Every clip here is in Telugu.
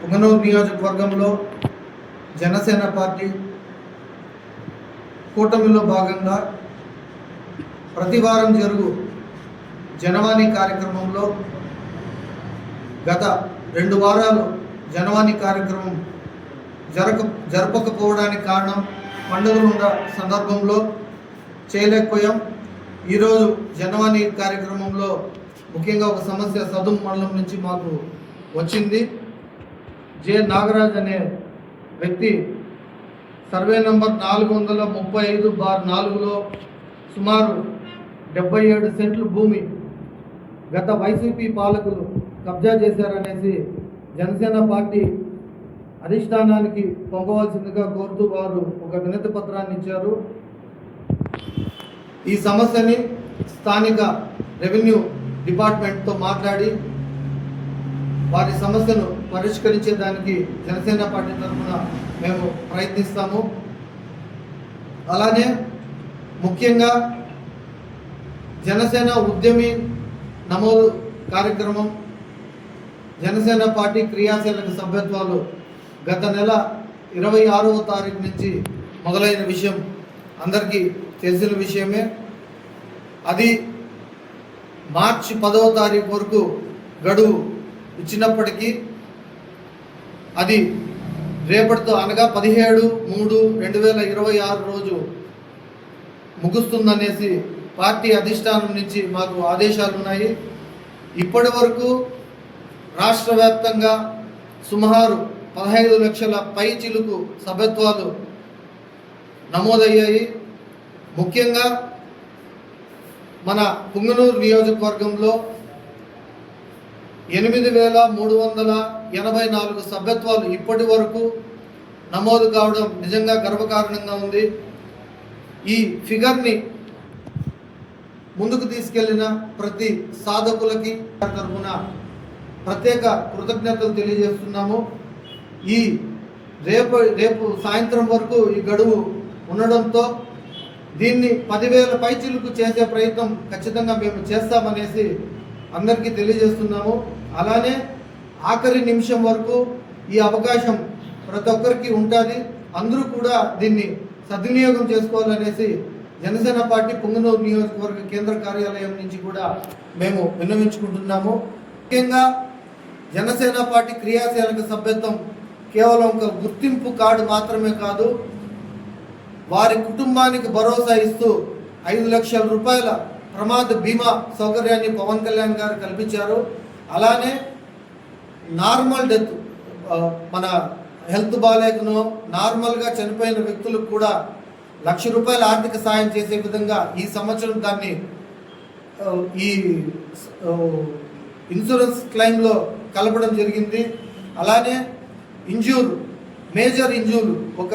పుంగనూరు నియోజకవర్గంలో జనసేన పార్టీ కూటమిలో భాగంగా ప్రతి వారం జరుగు జనవాణి కార్యక్రమంలో గత 2 వారాలు జనవాణి కార్యక్రమం జరపకపోవడానికి కారణం పండుగలు ఉన్న సందర్భంలో చేయలేకపోయాం. ఈరోజు జనవాణి కార్యక్రమంలో ముఖ్యంగా ఒక సమస్య సదుం మండలం నుంచి మాకు వచ్చింది. జె నాగరాజ్ అనే వ్యక్తి సర్వే నంబర్ 435/4లో సుమారు 77 సెంట్లు భూమి గత వైసీపీ పాలకులు కబ్జా చేశారనేసి జనసేన పార్టీ అధిష్టానానికి పంపవలసిందిగా కోరుతూ వారు ఒక వినతి పత్రాన్ని ఇచ్చారు. ఈ సమస్యని స్థానిక రెవెన్యూ డిపార్ట్మెంట్తో మాట్లాడి వారి సమస్యను పరిష్కరించేదానికి జనసేన పార్టీ తరఫున మేము ప్రయత్నిస్తాము. అలానే ముఖ్యంగా జనసేన ఉద్యమి నమోదు కార్యక్రమం, జనసేన పార్టీ క్రియాశీలక సభ్యత్వాలు గత నెల 26వ తారీఖు నుంచి మొదలైన విషయం అందరికీ తెలిసిన విషయమే. అది మార్చి 10వ తారీఖు వరకు గడువు ఇచ్చినప్పటికీ అది రేపటితో అనగా 17/3/2026 రోజు ముగుస్తుందనేసి పార్టీ అధిష్టానం నుంచి మాకు ఆదేశాలు ఉన్నాయి. ఇప్పటి వరకు రాష్ట్ర వ్యాప్తంగా సుమారు 15 లక్షల పై చిలుకు సభ్యత్వాలు నమోదయ్యాయి. ముఖ్యంగా మన పుంగనూరు నియోజకవర్గంలో 8,384 సభ్యత్వాలు ఇప్పటి వరకు నమోదు కావడం నిజంగా గర్వకారణంగా ఉంది. ఈ ఫిగర్ని ముందుకు తీసుకెళ్లిన ప్రతి సాధకులకి తరఫున ప్రత్యేక కృతజ్ఞతలు తెలియజేస్తున్నాము. ఈ రేపు సాయంత్రం వరకు ఈ గడువు ఉండడంతో దీన్ని 10,000 పైచిలకు చేసే ప్రయత్నం ఖచ్చితంగా మేము చేస్తామనేసి అందరికీ తెలియజేస్తున్నాము. అలానే ఆఖరి నిమిషం వరకు ఈ అవకాశం ప్రతి ఒక్కరికి ఉంటుంది. అందరూ కూడా దీన్ని సద్వినియోగం చేసుకోవాలనేసి జనసేన పార్టీ పుంగనూరు నియోజకవర్గ కేంద్ర కార్యాలయం నుంచి కూడా మేము విన్నవించుకుంటున్నాము. ముఖ్యంగా జనసేన పార్టీ క్రియాశీలక సభ్యత్వం కేవలం ఒక గుర్తింపు కార్డు మాత్రమే కాదు, వారి కుటుంబానికి భరోసా ఇస్తూ 5 లక్షల రూపాయల ప్రమాద బీమా సౌకర్యాన్ని పవన్ కళ్యాణ్ గారు కల్పించారు. అలానే నార్మల్ డెత్, మన హెల్త్ బాగాలేకనో నార్మల్గా చనిపోయిన వ్యక్తులకు కూడా 1 లక్ష రూపాయల ఆర్థిక సాయం చేసే విధంగా ఈ సంవత్సరం దాన్ని ఈ ఇన్సూరెన్స్ క్లెయిమ్లో కలపడం జరిగింది. అలానే మేజర్ ఇంజూర్, ఒక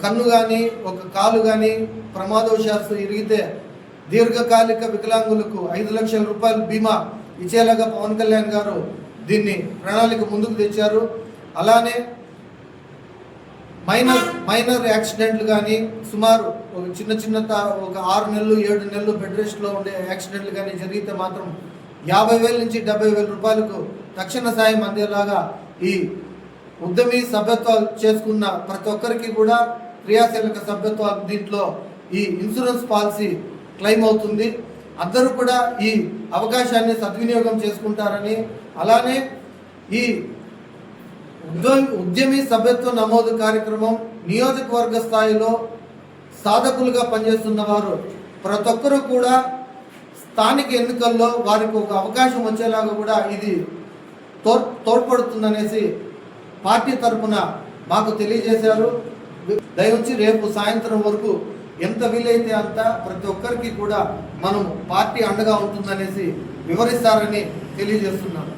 కన్ను కానీ ఒక కాలు కానీ ప్రమాదవశాత్తు ఇరిగితే దీర్ఘకాలిక వికలాంగులకు 5 లక్షల రూపాయల బీమా ఇచ్చేలాగా పవన్ కళ్యాణ్ గారు దీన్ని ప్రణాళిక ముందుకు తెచ్చారు. అలానే మైనర్ యాక్సిడెంట్లు కానీ సుమారు ఒక చిన్న ఒక 6 నెలలు 7 నెలలు బెడ్ రెస్ట్లో ఉండే యాక్సిడెంట్లు కానీ జరిగితే మాత్రం 50,000 నుంచి 70,000 రూపాయలకు తక్షణ సాయం అందేలాగా ఈ ఉద్యమి సభ్యత్వాలు చేసుకున్న ప్రతి ఒక్కరికి కూడా క్రియాశీలక సభ్యత్వాలు దీంట్లో ఈ ఇన్సూరెన్స్ పాలసీ క్లెయిమ్ అవుతుంది. అందరూ కూడా ఈ అవకాశాన్ని సద్వినియోగం చేసుకుంటారని, అలానే ఈ ఉద్యమి సభ్యత్వ నమోదు కార్యక్రమం నియోజకవర్గ స్థాయిలో సాధకులుగా పనిచేస్తున్న వారు ప్రతి ఒక్కరూ కూడా స్థానిక ఎన్నికల్లో వారికి ఒక అవకాశం వచ్చేలాగా కూడా ఇది తోడ్పడుతుందనేసి పార్టీ తరఫున మాకు తెలియజేశారు. దయవుంచి రేపు సాయంత్రం వరకు ఎంత వీలైతే అంత ప్రతి ఒక్కరికి కూడా మనం పార్టీ అండగా ఉంటుందనేసి వివరిస్తారని తెలియజేస్తున్నాను.